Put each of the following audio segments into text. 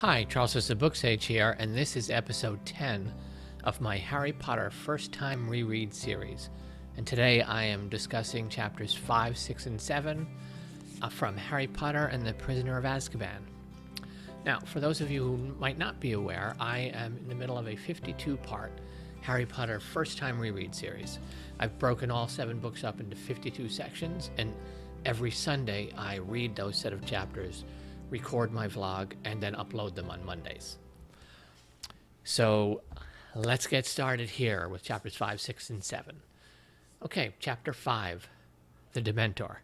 Hi, Charles SirBookSage here, and this is episode 10 of my Harry Potter First Time Reread series. And today I am discussing chapters 5, 6, and 7 from Harry Potter and the Prisoner of Azkaban. Now, for those of you who might not be aware, I am in the middle of a 52-part Harry Potter First Time Reread series. I've broken all 7 books up into 52 sections, and every Sunday I read those set of chapters, record my vlog, and then upload them on Mondays. So let's get started here with chapters 5, 6, and 7. Okay, chapter 5, the Dementor.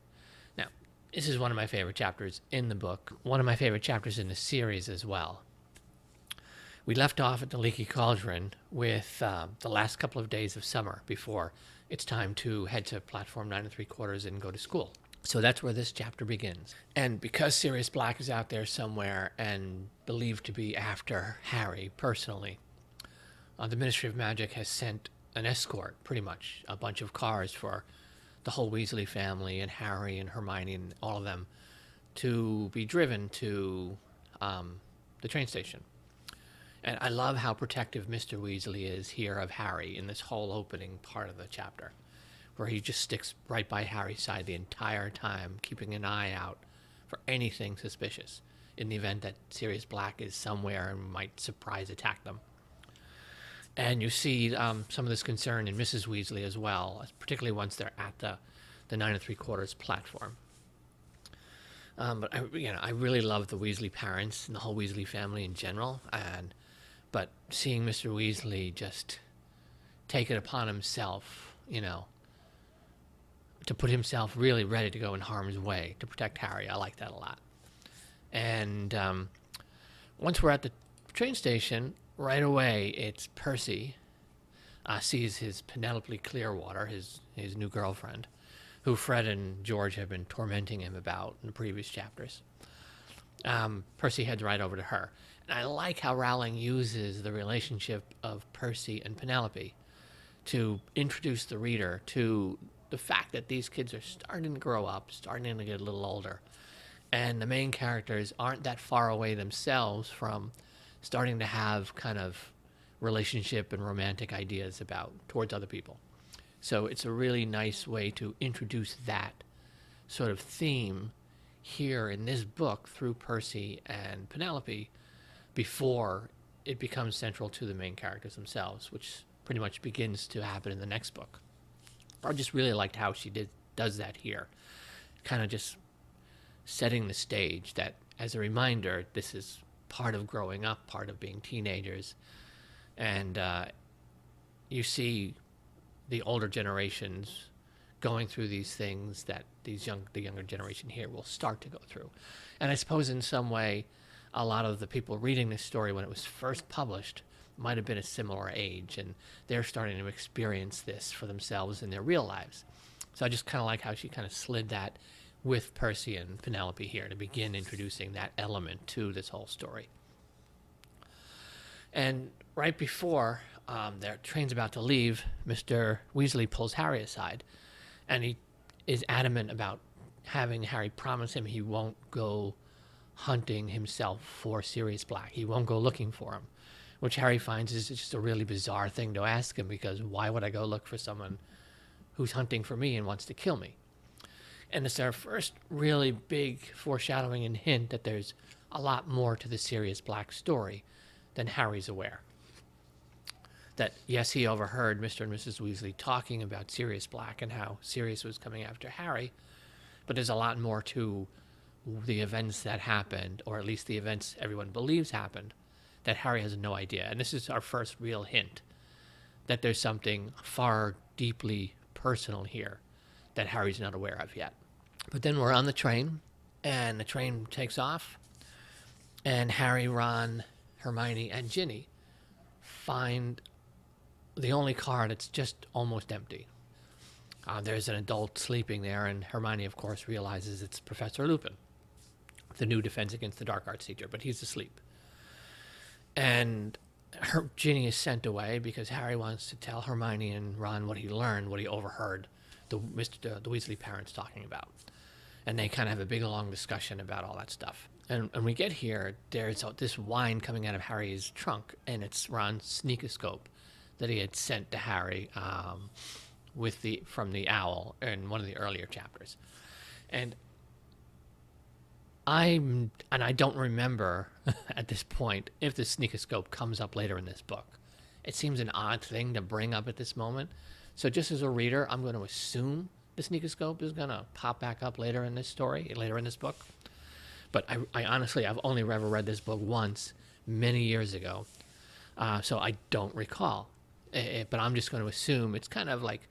Now, this is one of my favorite chapters in the book, one of my favorite chapters in the series as well. We left off at the Leaky Cauldron with the last couple of days of summer before it's time to head to platform 9 3/4 and go to school. So that's where this chapter begins. And because Sirius Black is out there somewhere and believed to be after Harry personally, the Ministry of Magic has sent an escort, pretty much, a bunch of cars for the whole Weasley family and Harry and Hermione and all of them to be driven to the train station. And I love how protective Mr. Weasley is here of Harry in this whole opening part of the chapter, where he just sticks right by Harry's side the entire time, keeping an eye out for anything suspicious in the event that Sirius Black is somewhere and might surprise attack them. And you see some of this concern in Mrs. Weasley as well, particularly once they're at the 9 3/4 platform. But I really love the Weasley parents and the whole Weasley family in general, but seeing Mr. Weasley just take it upon himself, to put himself really ready to go in harm's way to protect Harry. I like that a lot. And once we're at the train station, right away it's Percy sees his Penelope Clearwater, his new girlfriend, who Fred and George have been tormenting him about in the previous chapters. Percy heads right over to her. And I like how Rowling uses the relationship of Percy and Penelope to introduce the reader to the fact that these kids are starting to grow up, starting to get a little older, and the main characters aren't that far away themselves from starting to have kind of relationship and romantic ideas towards other people. So it's a really nice way to introduce that sort of theme here in this book through Percy and Penelope before it becomes central to the main characters themselves, which pretty much begins to happen in the next book. I just really liked how she does that here, kind of just setting the stage that, as a reminder, this is part of growing up, part of being teenagers, and you see the older generations going through these things that the younger generation here will start to go through. And I suppose in some way, a lot of the people reading this story when it was first published might have been a similar age, and they're starting to experience this for themselves in their real lives. So I just kind of like how she kind of slid that with Percy and Penelope here to begin introducing that element to this whole story. And right before their train's about to leave, Mr. Weasley pulls Harry aside, and he is adamant about having Harry promise him he won't go hunting himself for Sirius Black. He won't go looking for him, which Harry finds is just a really bizarre thing to ask him, because why would I go look for someone who's hunting for me and wants to kill me? And it's our first really big foreshadowing and hint that there's a lot more to the Sirius Black story than Harry's aware. That, yes, he overheard Mr. and Mrs. Weasley talking about Sirius Black and how Sirius was coming after Harry, but there's a lot more to the events that happened, or at least the events everyone believes happened, that Harry has no idea. And this is our first real hint that there's something far deeply personal here that Harry's not aware of yet. But then we're on the train, and the train takes off, and Harry, Ron, Hermione, and Ginny find the only car that's just almost empty. There's an adult sleeping there, and Hermione, of course, realizes it's Professor Lupin, the new Defense Against the Dark Arts teacher, but he's asleep. And Ginny is sent away because Harry wants to tell Hermione and Ron what he learned, what he overheard the Weasley parents talking about. And they kind of have a big, long discussion about all that stuff. And we get here, there's this wine coming out of Harry's trunk, and it's Ron's sneakoscope that he had sent to Harry from the owl in one of the earlier chapters. And I don't remember at this point if the sneakoscope comes up later in this book. It seems an odd thing to bring up at this moment. So just as a reader, I'm going to assume the sneakoscope is going to pop back up later in this story, later in this book. But I honestly, I've only ever read this book once, many years ago. So I don't recall. But I'm just going to assume it's kind of like,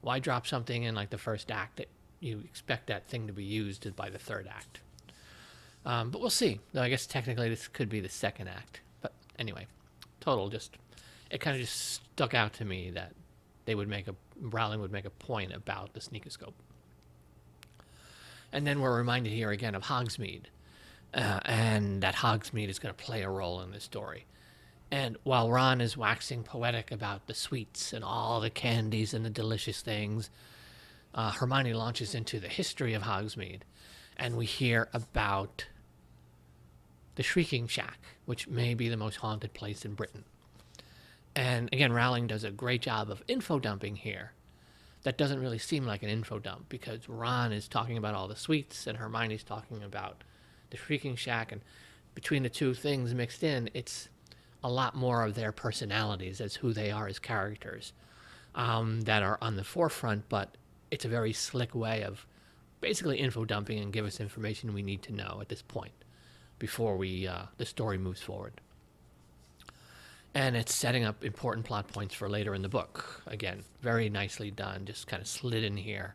why drop something in like the first act that you expect that thing to be used by the third act? But we'll see. Though I guess technically this could be the second act. But anyway, it kind of just stuck out to me that Rowling would make a point about the sneakoscope. And then we're reminded here again of Hogsmeade. And that Hogsmeade is going to play a role in this story. And while Ron is waxing poetic about the sweets and all the candies and the delicious things, Hermione launches into the history of Hogsmeade. And we hear about the Shrieking Shack, which may be the most haunted place in Britain. And again, Rowling does a great job of info dumping here. That doesn't really seem like an info dump, because Ron is talking about all the sweets and Hermione's talking about the Shrieking Shack, and between the two things mixed in, it's a lot more of their personalities as who they are as characters that are on the forefront, but it's a very slick way of basically info dumping and give us information we need to know at this point before the story moves forward. And it's setting up important plot points for later in the book. Again, very nicely done, just kind of slid in here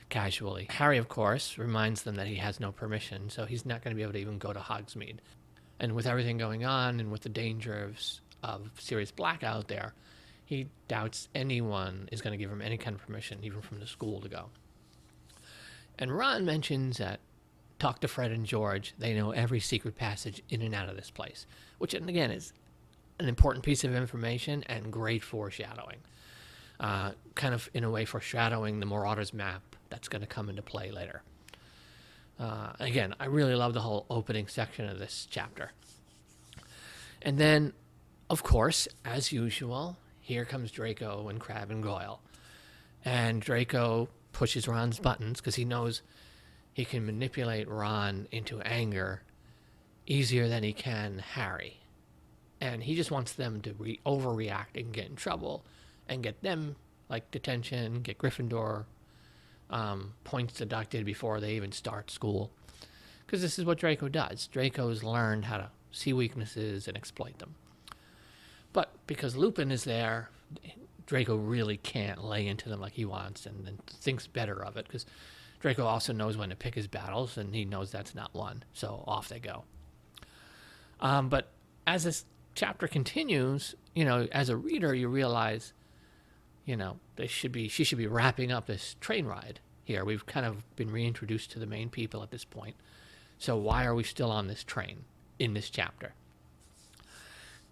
casually. Harry, of course, reminds them that he has no permission, so he's not going to be able to even go to Hogsmeade. And with everything going on and with the danger of Sirius Black out there, he doubts anyone is going to give him any kind of permission, even from the school, to go. And Ron mentions that talk to Fred and George. They know every secret passage in and out of this place, which, again, is an important piece of information and great foreshadowing. Kind of, in a way, foreshadowing the Marauders map that's going to come into play later. Again, I really love the whole opening section of this chapter. And then, of course, as usual, here comes Draco and Crabbe and Goyle. And Draco pushes Ron's buttons because he knows he can manipulate Ron into anger easier than he can Harry. And he just wants them to overreact and get in trouble and get them, like, detention, get Gryffindor points deducted before they even start school. Because this is what Draco does. Draco's learned how to see weaknesses and exploit them. But because Lupin is there, Draco really can't lay into them like he wants and then thinks better of it. Because Draco also knows when to pick his battles, and he knows that's not one. So off they go. But as this chapter continues, as a reader, you realize, she should be wrapping up this train ride here. We've kind of been reintroduced to the main people at this point. So why are we still on this train in this chapter?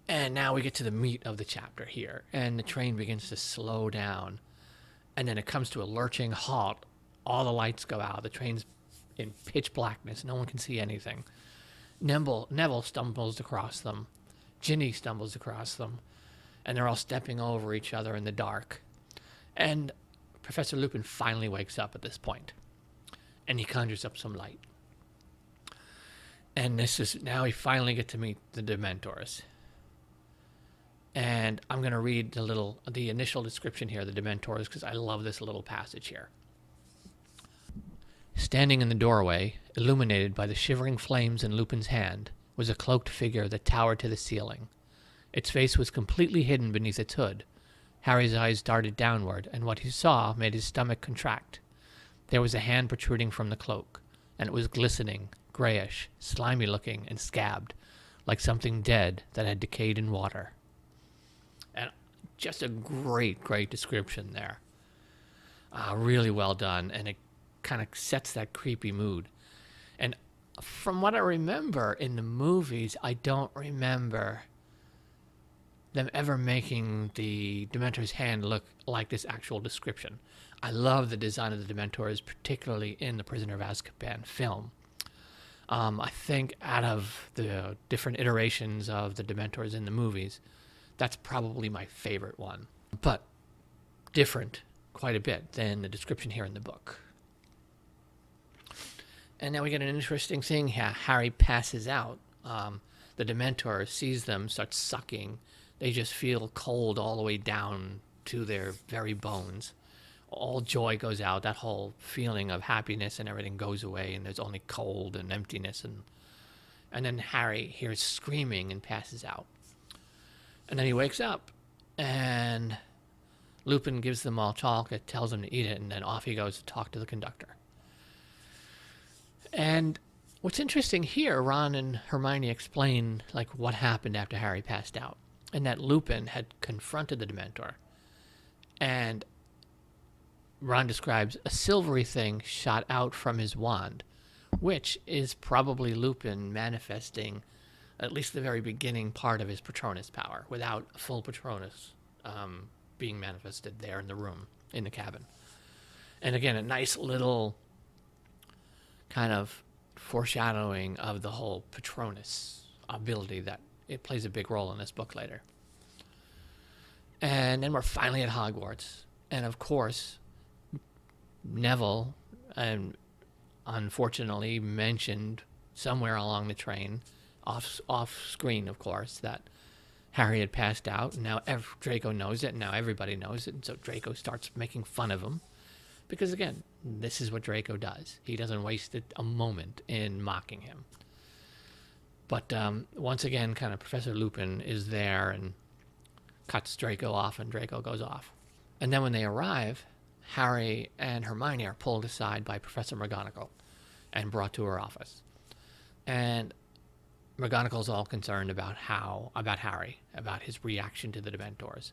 And now we get to the meat of the chapter here, and the train begins to slow down, and then it comes to a lurching halt. All the lights go out. The train's in pitch blackness. No one can see anything. Neville stumbles across them. Ginny stumbles across them, and they're all stepping over each other in the dark. And Professor Lupin finally wakes up at this point, and he conjures up some light. And now we finally get to meet the Dementors. And I'm going to read the initial description here of the Dementors, because I love this little passage here. Standing in the doorway, illuminated by the shivering flames in Lupin's hand, was a cloaked figure that towered to the ceiling. Its face was completely hidden beneath its hood. Harry's eyes darted downward, and what he saw made his stomach contract. There was a hand protruding from the cloak, and it was glistening, grayish, slimy-looking, and scabbed, like something dead that had decayed in water. And just a great, great description there. Really well done, and it kind of sets that creepy mood. And from what I remember in the movies, I don't remember them ever making the Dementor's hand look like this actual description. I love the design of the Dementors, particularly in the Prisoner of Azkaban film. I think out of the different iterations of the Dementors in the movies, that's probably my favorite one. But different quite a bit than the description here in the book. And now we get an interesting thing here. Harry passes out. The Dementor sees them, starts sucking. They just feel cold all the way down to their very bones. All joy goes out. That whole feeling of happiness and everything goes away, and there's only cold and emptiness. And then Harry hears screaming and passes out. And then he wakes up, and Lupin gives them all chocolate, tells them to eat it, and then off he goes to talk to the conductor. And what's interesting here, Ron and Hermione explain like what happened after Harry passed out, and that Lupin had confronted the Dementor, and Ron describes a silvery thing shot out from his wand, which is probably Lupin manifesting at least the very beginning part of his Patronus power, without a full Patronus being manifested there in the room, in the cabin. And again, a nice little kind of foreshadowing of the whole Patronus ability that it plays a big role in this book later. And then we're finally at Hogwarts. And of course, Neville, unfortunately, mentioned somewhere along the train, off screen, of course, that Harry had passed out. And now Draco knows it, and now everybody knows it. And so Draco starts making fun of him. Because, again, this is what Draco does. He doesn't waste a moment in mocking him. But once again, kind of Professor Lupin is there and cuts Draco off, and Draco goes off. And then when they arrive, Harry and Hermione are pulled aside by Professor McGonagall and brought to her office. And McGonagall's all concerned about Harry, about his reaction to the Dementors.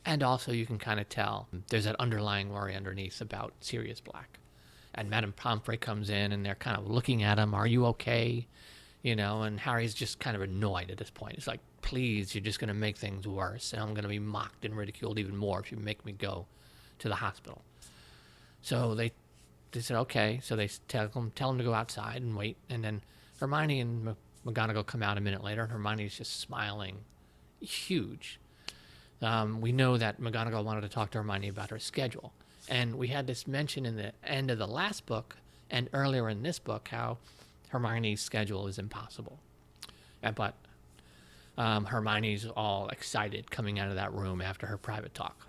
And also, you can kind of tell there's that underlying worry underneath about Sirius Black. And Madame Pomfrey comes in, and they're kind of looking at him. Are you okay? You know, and Harry's just kind of annoyed at this point. It's like, please, you're just going to make things worse. And I'm going to be mocked and ridiculed even more if you make me go to the hospital. So they said, okay. So they tell him to go outside and wait. And then Hermione and McGonagall come out a minute later, and Hermione's just smiling huge. We know that McGonagall wanted to talk to Hermione about her schedule. And we had this mention in the end of the last book and earlier in this book how Hermione's schedule is impossible. But Hermione's all excited coming out of that room after her private talk.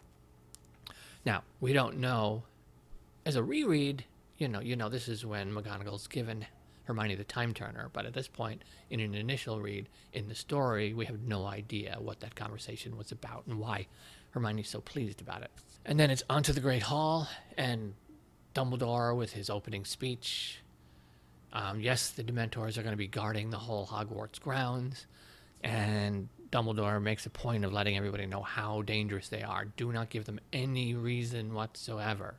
Now, we don't know, as a reread, you know this is when McGonagall's given Hermione the time turner, but at this point, in an initial read in the story, we have no idea what that conversation was about and why Hermione's so pleased about it. And then it's onto the Great Hall, and Dumbledore with his opening speech. Yes, the Dementors are going to be guarding the whole Hogwarts grounds, and Dumbledore makes a point of letting everybody know how dangerous they are. Do not give them any reason whatsoever,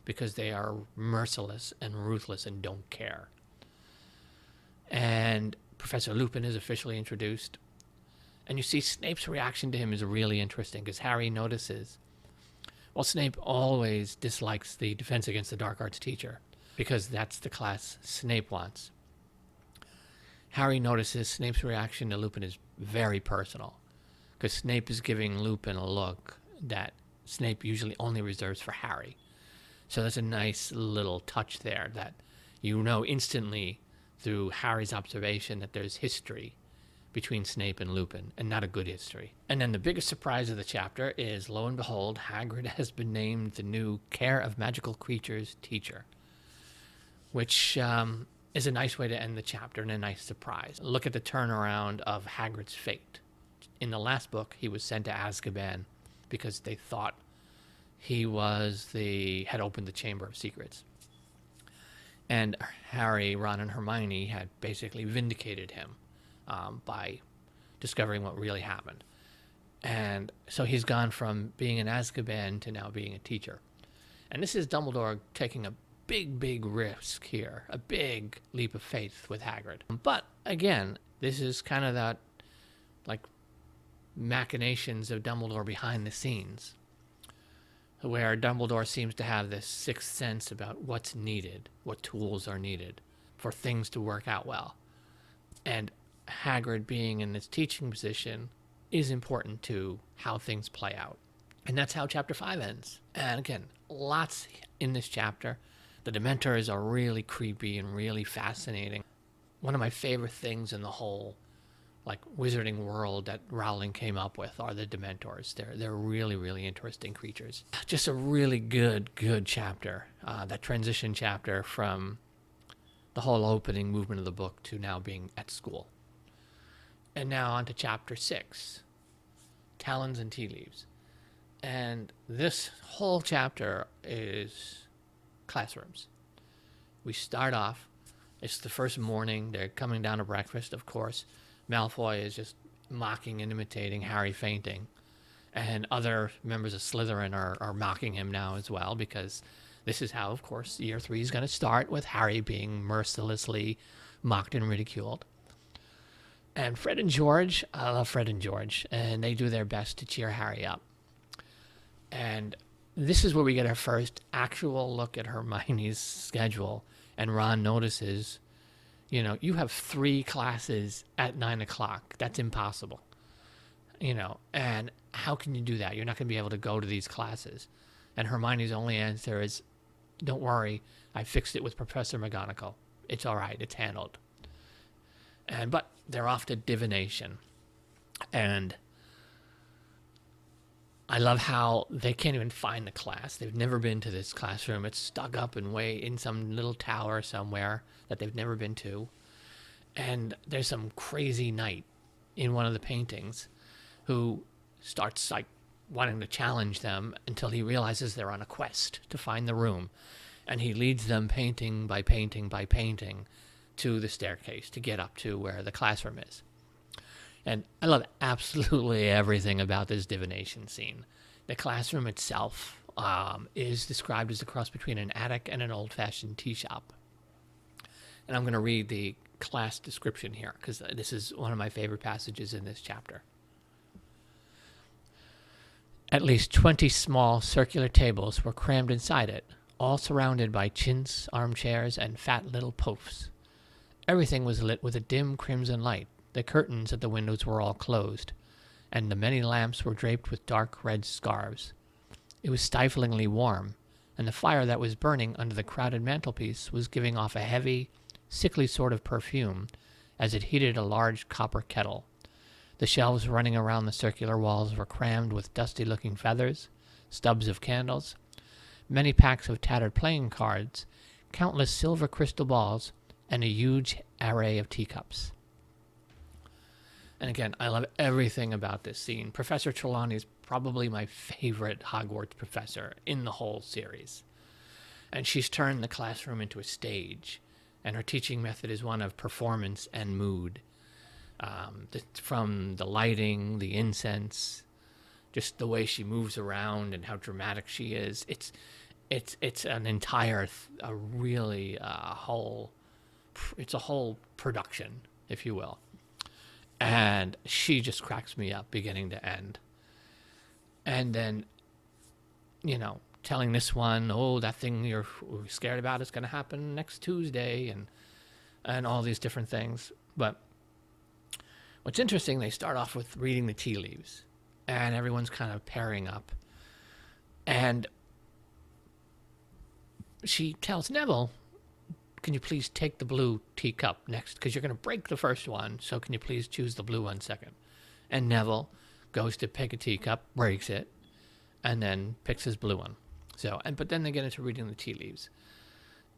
because they are merciless and ruthless and don't care. And Professor Lupin is officially introduced. And you see Snape's reaction to him is really interesting, because Harry notices, well, Snape always dislikes the Defense Against the Dark Arts teacher, because that's the class Snape wants. Harry notices Snape's reaction to Lupin is very personal, because Snape is giving Lupin a look that Snape usually only reserves for Harry. So that's a nice little touch there that you know instantly through Harry's observation that there's history between Snape and Lupin, and not a good history. And then the biggest surprise of the chapter is, lo and behold, Hagrid has been named the new Care of Magical Creatures teacher, which is a nice way to end the chapter and a nice surprise. Look at the turnaround of Hagrid's fate. In the last book, he was sent to Azkaban because they thought he had opened the Chamber of Secrets. And Harry, Ron, and Hermione had basically vindicated him by discovering what really happened. And so he's gone from being in Azkaban to now being a teacher. And this is Dumbledore taking a big risk here, a big leap of faith with Hagrid. But again, this is kind of that like machinations of Dumbledore behind the scenes, where Dumbledore seems to have this sixth sense about what's needed, what tools are needed. for things to work out well. And Hagrid being in this teaching position is important to how things play out. And that's how chapter 5 ends. And again, lots in this chapter. The Dementors are really creepy and really fascinating. One of my favorite things in the whole wizarding world that Rowling came up with are the Dementors. They're really, really interesting creatures. Just a really good chapter. That transition chapter from the whole opening movement of the book to now being at school. And now on to chapter 6, Talons and Tea Leaves. And this whole chapter is classrooms. We start off, it's the first morning, they're coming down to breakfast, of course. Malfoy is just mocking and imitating Harry fainting. And other members of Slytherin are mocking him now as well, because this is how, of course, year 3 is going to start, with Harry being mercilessly mocked and ridiculed. And Fred and George, I love Fred and George, and they do their best to cheer Harry up. And this is where we get our first actual look at Hermione's schedule. And Ron notices, you have 3 classes at 9 o'clock. That's impossible. And how can you do that? You're not going to be able to go to these classes. And Hermione's only answer is, don't worry, I fixed it with Professor McGonagall. It's all right. It's handled. But they're off to divination. And I love how they can't even find the class. They've never been to this classroom. It's stuck up and way in some little tower somewhere that they've never been to. And there's some crazy knight in one of the paintings who starts wanting to challenge them until he realizes they're on a quest to find the room. And he leads them painting by painting by painting to the staircase to get up to where the classroom is. And I love absolutely everything about this divination scene. The classroom itself is described as a cross between an attic and an old-fashioned tea shop. And I'm going to read the class description here, because this is one of my favorite passages in this chapter. At least 20 small circular tables were crammed inside it, all surrounded by chintz, armchairs, and fat little poufs. Everything was lit with a dim crimson light. The curtains at the windows were all closed, and the many lamps were draped with dark red scarves. It was stiflingly warm, and the fire that was burning under the crowded mantelpiece was giving off a heavy, sickly sort of perfume as it heated a large copper kettle. The shelves running around the circular walls were crammed with dusty-looking feathers, stubs of candles, many packs of tattered playing cards, countless silver crystal balls, and a huge array of teacups. And again, I love everything about this scene. Professor Trelawney is probably my favorite Hogwarts professor in the whole series. And she's turned the classroom into a stage, and her teaching method is one of performance and mood. From the lighting, the incense, just the way she moves around and how dramatic she is. It's an entire, it's a whole production, if you will. And she just cracks me up beginning to end. And then, telling this one, that thing you're scared about is going to happen next Tuesday, and all these different things. But what's interesting, they start off with reading the tea leaves, and everyone's kind of pairing up. And she tells Neville, can you please take the blue teacup next? Because you're going to break the first one, so can you please choose the blue one second? And Neville goes to pick a teacup, breaks it, and then picks his blue one. But then they get into reading the tea leaves.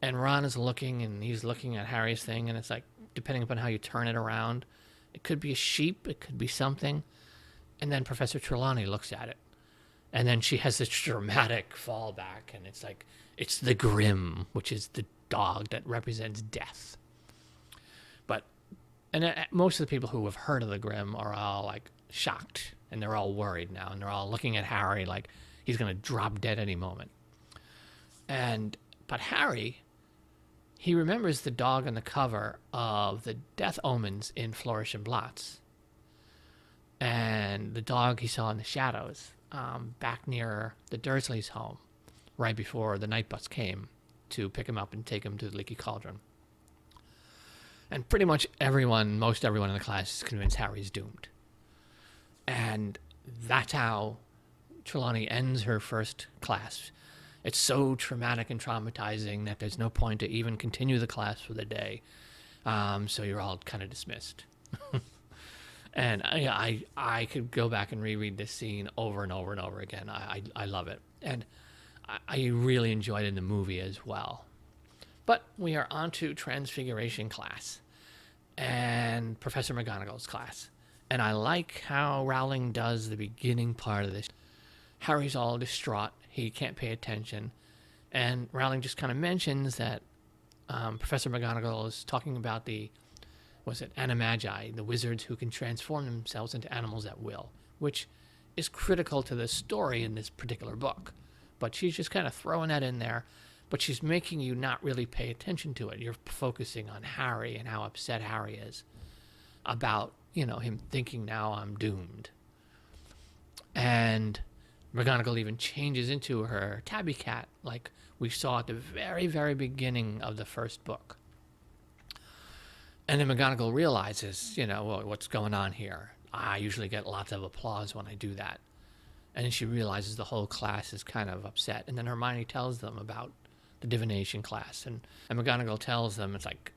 And Ron is looking, and he's looking at Harry's thing, and it's like, depending upon how you turn it around, it could be a sheep, it could be something. And then Professor Trelawney looks at it. And then she has this dramatic fallback, and it's like, it's the Grim, which is the dog that represents death. And most of the people who have heard of the Grim are all shocked, and they're all worried now, and they're all looking at Harry like he's going to drop dead any moment. But Harry, he remembers the dog on the cover of the Death Omens in Flourish and Blots, and the dog he saw in the shadows back near the Dursleys' home right before the night bus came to pick him up and take him to the Leaky Cauldron. And pretty much most everyone in the class is convinced Harry's doomed. And that's how Trelawney ends her first class. It's so traumatic and traumatizing that there's no point to even continue the class for the day. So you're all kind of dismissed. And I could go back and reread this scene over and over and over again. I love it. And I really enjoyed it in the movie as well. But we are on to Transfiguration class and Professor McGonagall's class. And I like how Rowling does the beginning part of this. Harry's all distraught. He can't pay attention. And Rowling just kind of mentions that Professor McGonagall is talking about animagi, the wizards who can transform themselves into animals at will, which is critical to the story in this particular book. But she's just kind of throwing that in there, but she's making you not really pay attention to it. You're focusing on Harry and how upset Harry is about, him thinking now I'm doomed. And McGonagall even changes into her tabby cat like we saw at the very, very beginning of the first book. And then McGonagall realizes, what's going on here. I usually get lots of applause when I do that. And then she realizes the whole class is kind of upset. And then Hermione tells them about the divination class. And McGonagall tells them, it's like,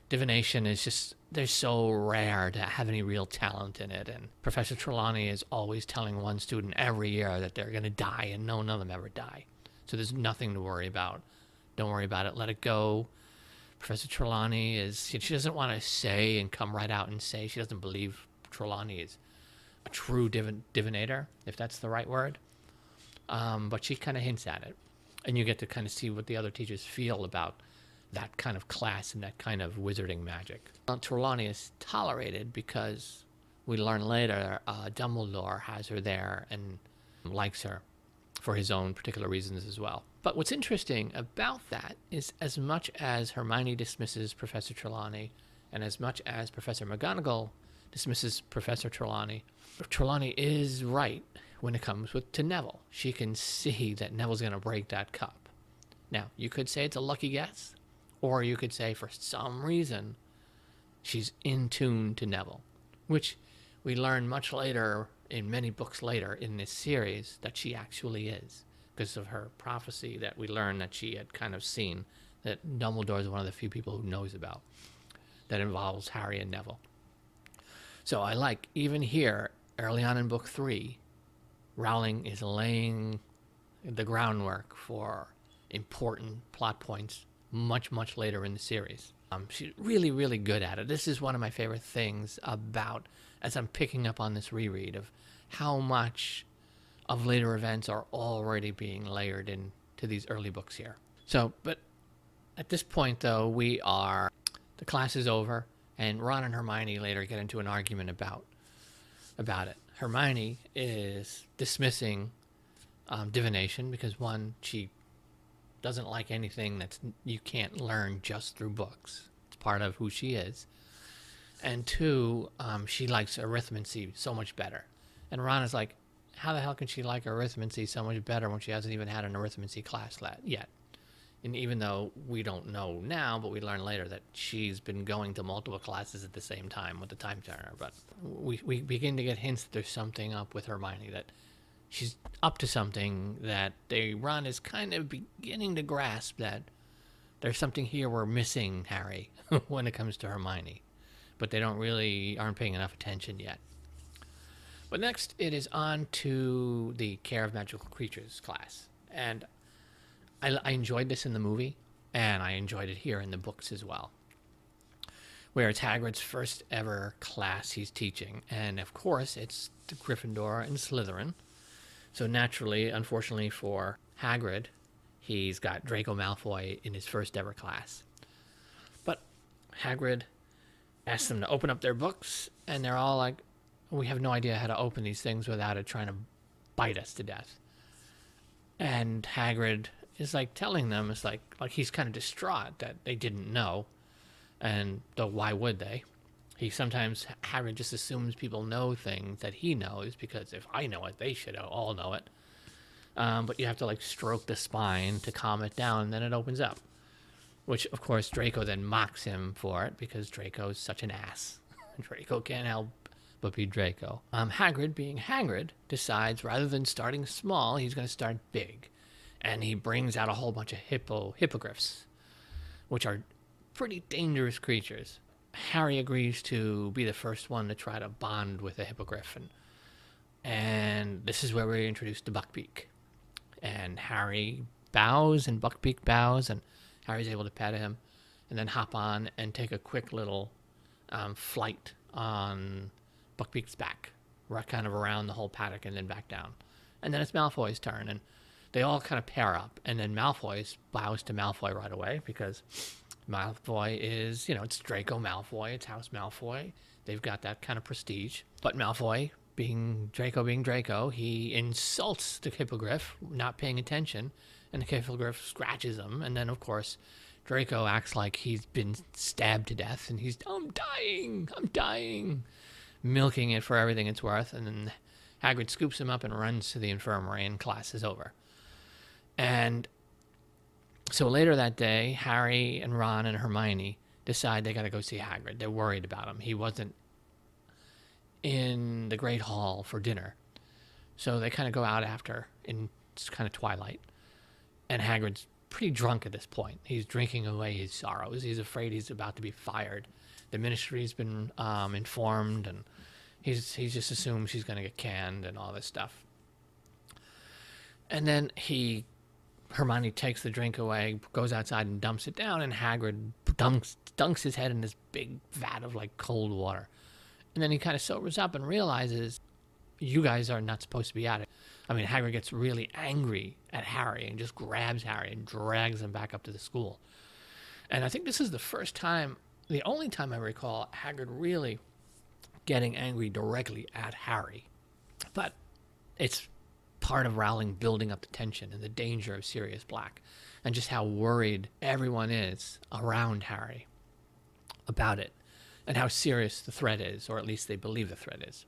divination is just, they're so rare to have any real talent in it. And Professor Trelawney is always telling one student every year that they're going to die, and none of them ever die. So there's nothing to worry about. Don't worry about it. Let it go. Professor Trelawney she doesn't want to say and come right out and say she doesn't believe Trelawney is a true divinator, if that's the right word. But she kind of hints at it. And you get to kind of see what the other teachers feel about that kind of class and that kind of wizarding magic. Trelawney is tolerated because we learn later Dumbledore has her there and likes her for his own particular reasons as well. But what's interesting about that is as much as Hermione dismisses Professor Trelawney and as much as Professor McGonagall dismisses Professor Trelawney, Trelawney is right when it comes to Neville. She can see that Neville's going to break that cup. Now, you could say it's a lucky guess, or you could say for some reason she's in tune to Neville, which we learn much later, in many books later in this series, that she actually is, because of her prophecy that we learn that she had kind of seen, that Dumbledore is one of the few people who knows about, that involves Harry and Neville. So I like, even here, early on in book 3, Rowling is laying the groundwork for important plot points much, much later in the series. She's really, really good at it. This is one of my favorite things about, as I'm picking up on this reread, of how much of later events are already being layered into these early books here. So, but at this point, though, the class is over, and Ron and Hermione later get into an argument about it. Hermione is dismissing divination because, one, she doesn't like anything that you can't learn just through books. It's part of who she is. And two, she likes arithmancy so much better. And Ron is like, how the hell can she like arithmancy so much better when she hasn't even had an arithmancy class yet? And even though we don't know now, but we learn later that she's been going to multiple classes at the same time with the time turner. But we begin to get hints that there's something up with Hermione, that she's up to something, that Ron is kind of beginning to grasp that there's something here we're missing, Harry, when it comes to Hermione. But they aren't paying enough attention yet. But next, it is on to the Care of Magical Creatures class. And I enjoyed this in the movie, and I enjoyed it here in the books as well, where it's Hagrid's first ever class he's teaching. And of course, it's the Gryffindor and Slytherin. So naturally, unfortunately for Hagrid, he's got Draco Malfoy in his first ever class. But Hagrid asks them to open up their books, and they're all like, we have no idea how to open these things without it trying to bite us to death. And Hagrid is like telling them, it's like he's kind of distraught that they didn't know, and though why would they? Hagrid just assumes people know things that he knows, because if I know it, they should all know it. But you have to stroke the spine to calm it down, and then it opens up. which, of course, Draco then mocks him for it because Draco's such an ass. Draco can't help but be Draco. Hagrid, being Hagrid, decides rather than starting small, he's going to start big. And he brings out a whole bunch of hippogriffs, which are pretty dangerous creatures. Harry agrees to be the first one to try to bond with a hippogriff. And this is where we're introduced to Buckbeak. And Harry bows and Buckbeak bows, and Harry's able to pet him and then hop on and take a quick little flight on Buckbeak's back, right kind of around the whole paddock and then back down. And then it's Malfoy's turn, and they all kind of pair up. And then Malfoy bows to Malfoy right away because Malfoy is, it's Draco Malfoy, it's House Malfoy. They've got that kind of prestige. But Malfoy, being Draco, he insults the hippogriff, not paying attention, and the hippogriff scratches him. And then, of course, Draco acts like he's been stabbed to death, and he's, I'm dying, milking it for everything it's worth. And then Hagrid scoops him up and runs to the infirmary, and class is over. And so later that day, Harry and Ron and Hermione decide they got to go see Hagrid. They're worried about him. He wasn't in the Great Hall for dinner. So they kind of go out after in kind of twilight. And Hagrid's pretty drunk at this point. He's drinking away his sorrows. He's afraid he's about to be fired. The ministry's been informed, and he just assumes he's going to get canned and all this stuff. And then Hermione takes the drink away, goes outside and dumps it down, and Hagrid dunks his head in this big vat of like cold water. And then he kind of sobers up and realizes, you guys are not supposed to be at it. I mean, Hagrid gets really angry at Harry and just grabs Harry and drags him back up to the school. And I think this is the only time I recall Hagrid really getting angry directly at Harry. But it's part of Rowling building up the tension and the danger of Sirius Black, and just how worried everyone is around Harry about it, and how serious the threat is, or at least they believe the threat is.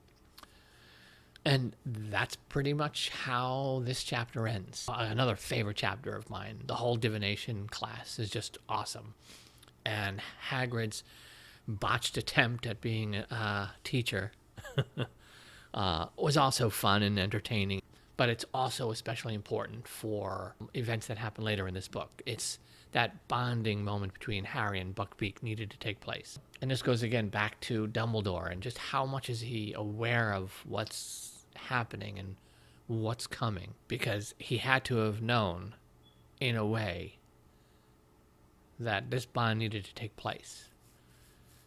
And that's pretty much how this chapter ends. Another favorite chapter of mine. The whole divination class is just awesome. And Hagrid's botched attempt at being a teacher was also fun and entertaining. But it's also especially important for events that happen later in this book. It's that bonding moment between Harry and Buckbeak needed to take place. And this goes again back to Dumbledore and just how much is he aware of what's happening and what's coming. Because he had to have known, in a way, that this bond needed to take place.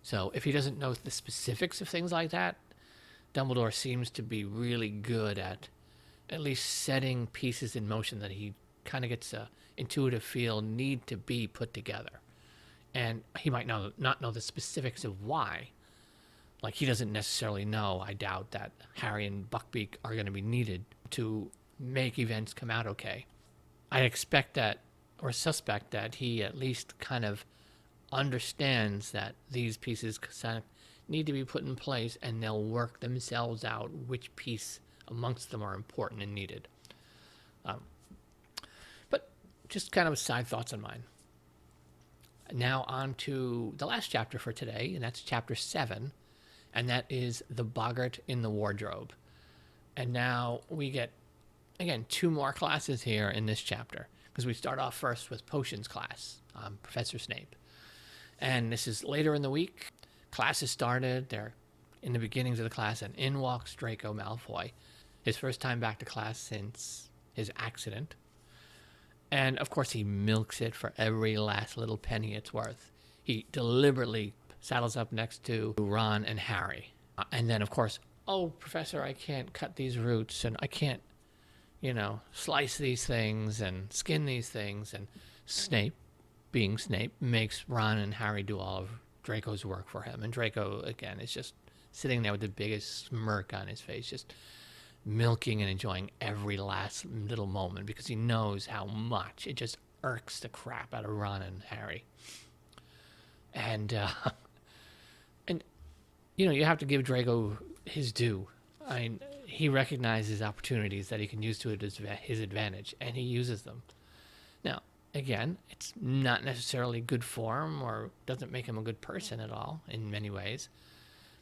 So if he doesn't know the specifics of things like that, Dumbledore seems to be really good at least setting pieces in motion that he kind of gets a intuitive feel need to be put together. And he might not know the specifics of why. Like, he doesn't necessarily know, I doubt, that Harry and Buckbeak are going to be needed to make events come out okay. I expect that, or suspect that he at least kind of understands that these pieces need to be put in place, and they'll work themselves out which piece amongst them are important and needed. But just kind of side thoughts on mine. Now on to the last chapter for today, and that's chapter 7, and that is the Boggart in the Wardrobe. And now we get, again, 2 more classes here in this chapter, because we start off first with Potions class, Professor Snape. And this is later in the week. Class has started. They're in the beginnings of the class, and in walks Draco Malfoy. His first time back to class since his accident. And, of course, he milks it for every last little penny it's worth. He deliberately saddles up next to Ron and Harry. And then, of course, oh, Professor, I can't cut these roots, and I can't, slice these things and skin these things. And Snape, being Snape, makes Ron and Harry do all of Draco's work for him. And Draco, again, is just sitting there with the biggest smirk on his face, just milking and enjoying every last little moment, because he knows how much it just irks the crap out of Ron and Harry. And you have to give Draco his due. I mean, he recognizes opportunities that he can use to his advantage, and he uses them. Now, again, it's not necessarily good form or doesn't make him a good person at all in many ways.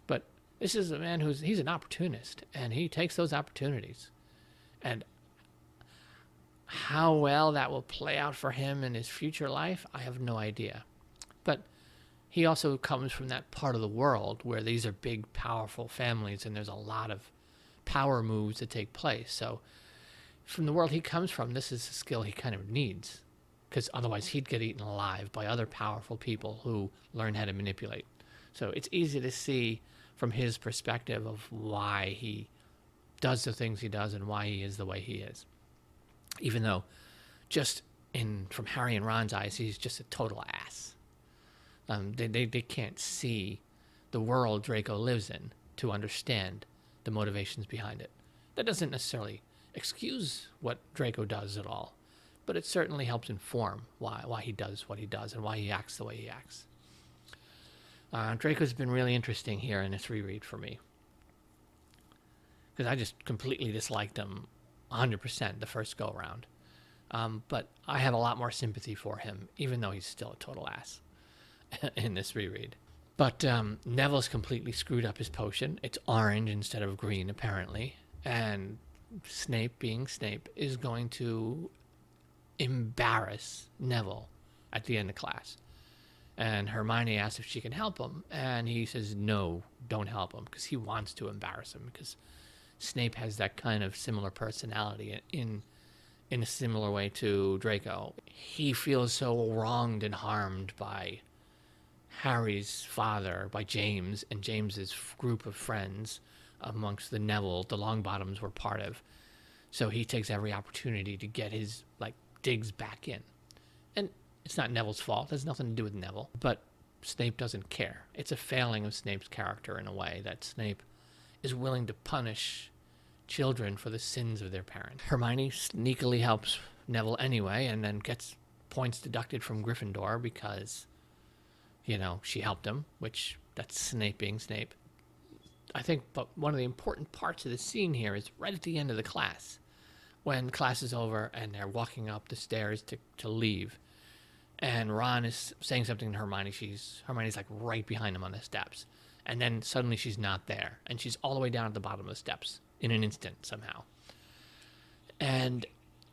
But this is a man he's an opportunist, and he takes those opportunities. And how well that will play out for him in his future life, I have no idea. But he also comes from that part of the world where these are big, powerful families, and there's a lot of power moves that take place. So from the world he comes from, this is a skill he kind of needs, because otherwise he'd get eaten alive by other powerful people who learn how to manipulate. So it's easy to see from his perspective of why he does the things he does and why he is the way he is. Even though from Harry and Ron's eyes, he's just a total ass. They can't see the world Draco lives in to understand the motivations behind it. That doesn't necessarily excuse what Draco does at all, but it certainly helps inform why he does what he does and why he acts the way he acts. Draco's been really interesting here in this reread for me, because I just completely disliked him 100% the first go-around. But I have a lot more sympathy for him, even though he's still a total ass in this reread. But Neville's completely screwed up his potion. It's orange instead of green, apparently. And Snape, being Snape, is going to embarrass Neville at the end of class. And Hermione asks if she can help him, and he says, no, don't help him, because he wants to embarrass him, because Snape has that kind of similar personality in a similar way to Draco. He feels so wronged and harmed by Harry's father, by James, and James's group of friends amongst the Neville the Longbottoms were part of. So he takes every opportunity to get his, digs back in. And it's not Neville's fault. It has nothing to do with Neville. But Snape doesn't care. It's a failing of Snape's character in a way that Snape is willing to punish children for the sins of their parents. Hermione sneakily helps Neville anyway, and then gets points deducted from Gryffindor because, she helped him, which that's Snape being Snape. I think, but one of the important parts of the scene here is right at the end of the class, when class is over and they're walking up the stairs to leave, and Ron is saying something to Hermione. Hermione's right behind him on the steps, and then suddenly she's not there, and she's all the way down at the bottom of the steps in an instant somehow. And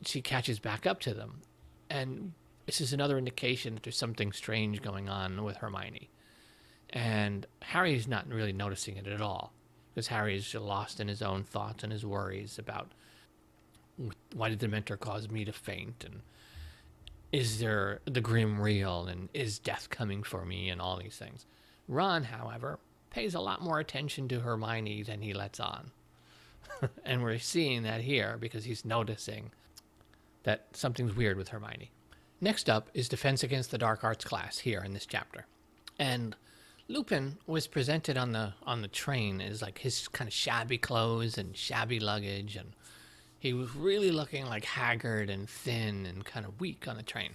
she catches back up to them, and this is another indication that there's something strange going on with Hermione. And Harry's not really noticing it at all, because Harry's lost in his own thoughts and his worries about why did the Dementor cause me to faint, and is there the Grim real, and is death coming for me, and all these things. Ron, however, pays a lot more attention to Hermione than he lets on. And we're seeing that here because he's noticing that something's weird with Hermione. Next up is Defense Against the Dark Arts class here in this chapter. And Lupin was presented on the train as his kind of shabby clothes and shabby luggage, and he was really looking haggard and thin and kind of weak on the train.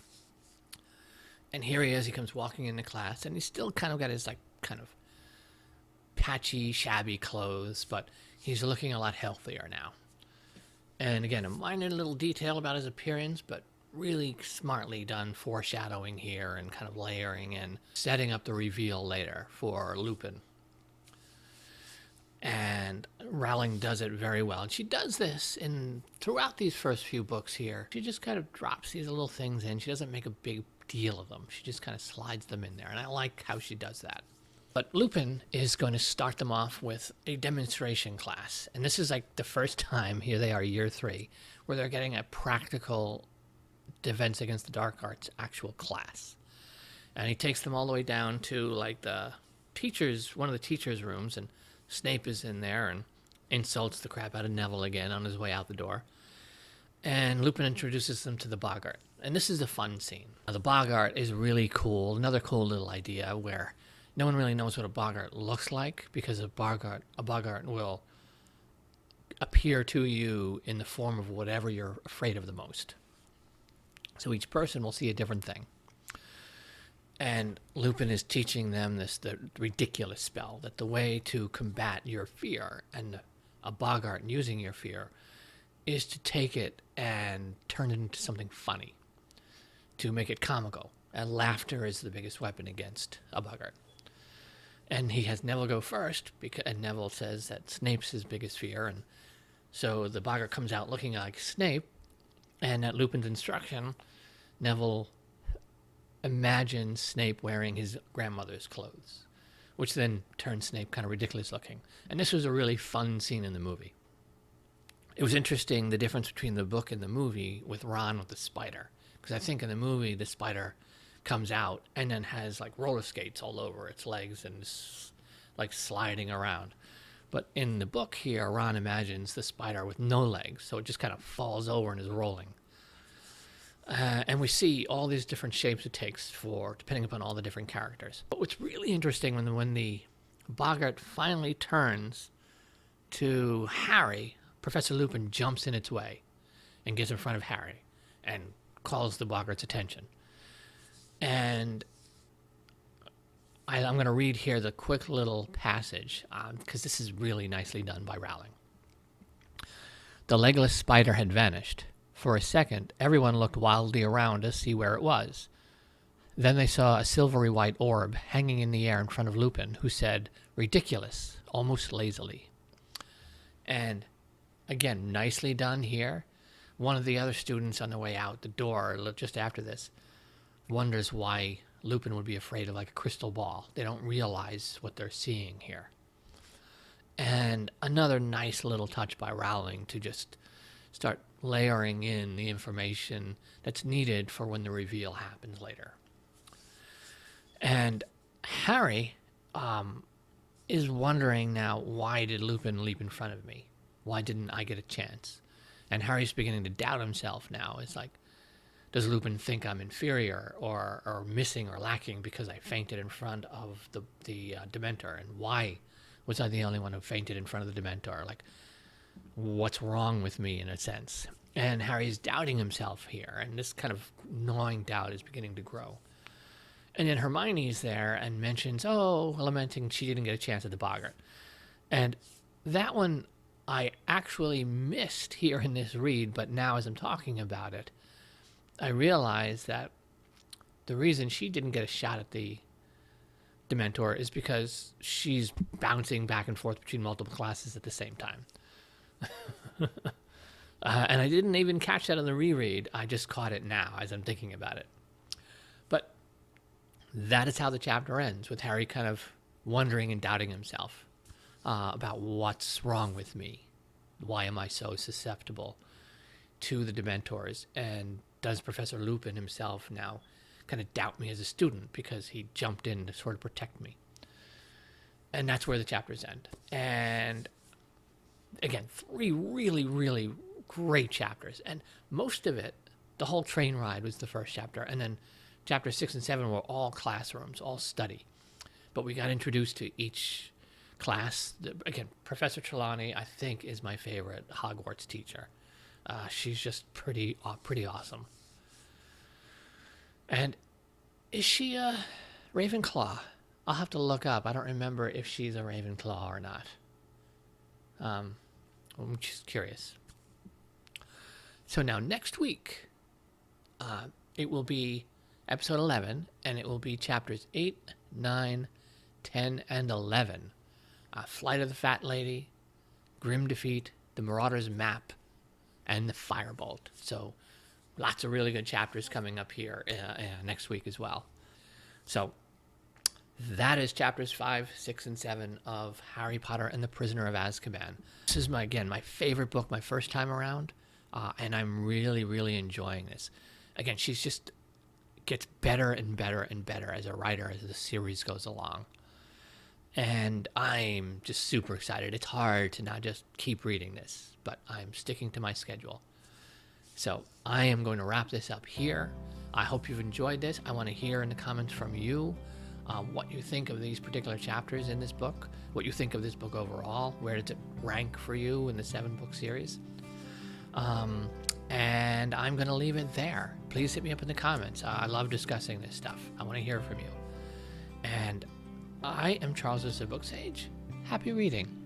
And here he is, he comes walking into class, and he's still kind of got his kind of patchy, shabby clothes, but he's looking a lot healthier now. And again, a minor little detail about his appearance, but really smartly done foreshadowing here and kind of layering and setting up the reveal later for Lupin. And Rowling does it very well. And she does this throughout these first few books here. She just kind of drops these little things in. She doesn't make a big deal of them. She just kind of slides them in there. And I like how she does that. But Lupin is going to start them off with a demonstration class. And this is the first time, here they are, year 3, where they're getting a practical Defense Against the Dark Arts actual class. And he takes them all the way down to one of the teachers' rooms, and Snape is in there and insults the crap out of Neville again on his way out the door. And Lupin introduces them to the Boggart. And this is a fun scene. Now, the Boggart is really cool. Another cool little idea where no one really knows what a Boggart looks like, because a Boggart will appear to you in the form of whatever you're afraid of the most. So each person will see a different thing. And Lupin is teaching them the ridiculous spell, that the way to combat your fear and a Boggart using your fear is to take it and turn it into something funny. to make it comical. And laughter is the biggest weapon against a Boggart. And he has Neville go first, and Neville says that Snape's his biggest fear. And so the Boggart comes out looking like Snape, and at Lupin's instruction, Neville imagines Snape wearing his grandmother's clothes, which then turns Snape kind of ridiculous looking. And this was a really fun scene in the movie. It was interesting, the difference between the book and the movie with Ron with the spider. Because I think in the movie, the spider comes out and then has like roller skates all over its legs and is like sliding around. But in the book here, Ron imagines the spider with no legs, so it just kind of falls over and is rolling. And we see all these different shapes it takes for, depending upon all the different characters. But what's really interesting when the Boggart finally turns to Harry, Professor Lupin jumps in its way and gets in front of Harry and calls the Boggart's attention. And I'm going to read here the quick little passage, because this is really nicely done by Rowling. The legless spider had vanished. For a second, everyone looked wildly around to see where it was. Then they saw a silvery white orb hanging in the air in front of Lupin, who said, "Ridiculous," almost lazily. And again, nicely done here. One of the other students on the way out the door, just after this, wonders why Lupin would be afraid of like a crystal ball. They don't realize what they're seeing here. And another nice little touch by Rowling to just start layering in the information that's needed for when the reveal happens later. And Harry is wondering now, why did Lupin leap in front of me? Why didn't I get a chance? And Harry's beginning to doubt himself now. It's like, does Lupin think I'm inferior or missing or lacking because I fainted in front of the Dementor? And why was I the only one who fainted in front of the Dementor? Like, what's wrong with me in a sense? And Harry's doubting himself here, and this kind of gnawing doubt is beginning to grow. And then Hermione's there and mentions, lamenting she didn't get a chance at the Boggart. And that one I actually missed here in this read, but now as I'm talking about it, I realize that the reason she didn't get a shot at the Dementor is because she's bouncing back and forth between multiple classes at the same time. And I didn't even catch that on the reread. I just caught it now as I'm thinking about it. But that is how the chapter ends, with Harry kind of wondering and doubting himself about what's wrong with me. Why am I so susceptible to the Dementors? And does Professor Lupin himself now kind of doubt me as a student because he jumped in to sort of protect me? And that's where the chapters end. And again, 3 really, really great chapters. And most of it, the whole train ride was the first chapter. And then chapters 6 and 7 were all classrooms, all study. But we got introduced to each class. Again, Professor Trelawney, I think, is my favorite Hogwarts teacher. She's just pretty awesome. And is she a Ravenclaw? I'll have to look up. I don't remember if she's a Ravenclaw or not. I'm just curious. So now next week, it will be episode 11, and it will be chapters 8, 9, 10, and 11. Flight of the Fat Lady, Grim Defeat, the Marauder's Map, and the Firebolt. So lots of really good chapters coming up here next week as well. So that is chapters 5, 6, and 7 of Harry Potter and the Prisoner of Azkaban. This is, my favorite book, my first time around, and I'm really, really enjoying this. Again, she's just gets better and better and better as a writer as the series goes along. And I'm just super excited. It's hard to not just keep reading this, but I'm sticking to my schedule. So I am going to wrap this up here. I hope you've enjoyed this. I want to hear in the comments from you what you think of these particular chapters in this book, what you think of this book overall, where does it rank for you in the 7-book series. And I'm going to leave it there. Please hit me up in the comments. I love discussing this stuff. I want to hear from you. And I am Charles the SirBookSage. Happy reading.